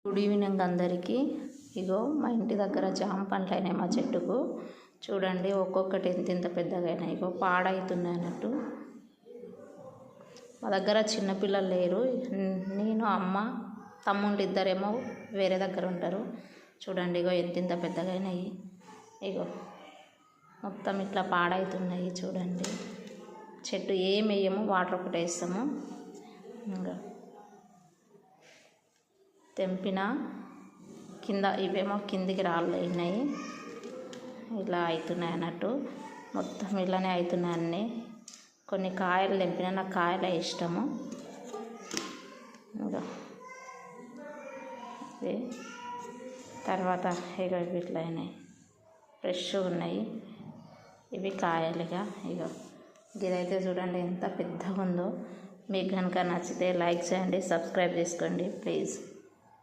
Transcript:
Good evening అందరికీ. ఇగో మా ఇంటి దగ్గర జామ పండ్లు అయినాయి మా చెట్టుకు. చూడండి ఒక్కొక్కటి ఎంత పెద్దగా అయినాయి. ఇగో పాడవుతున్నాయి అన్నట్టు. మా దగ్గర చిన్నపిల్లలు లేరు. నేను అమ్మ తమ్ముళ్ళు ఇద్దరేమో వేరే దగ్గర ఉంటారు. చూడండి ఇగో ఎంత పెద్దగా అయినాయి. ఇగో మొత్తం ఇట్లా పాడవుతున్నాయి. చూడండి చెట్టు ఏం వేయము, వాటర్ ఒకటి వేస్తాము. ఇంకా తెంపిన కింద ఇవేమో కిందికి రాళ్ళు అయినాయి. ఇలా అవుతున్నాయి అన్నట్టు. మొత్తం ఇలానే అవుతున్నాయి అన్నీ. కొన్ని కాయలు తెంపిన, నాకు కాయలు ఇష్టము. ఇంకా తర్వాత ఇక ఇట్లా అయినాయి, ఫ్రెష్గా ఉన్నాయి. ఇవి కాయలుగా. ఇక ఇదైతే చూడండి ఎంత పెద్దగా ఉందో. మీకు కనుక నచ్చితే లైక్ చేయండి, సబ్స్క్రైబ్ చేసుకోండి ప్లీజ్.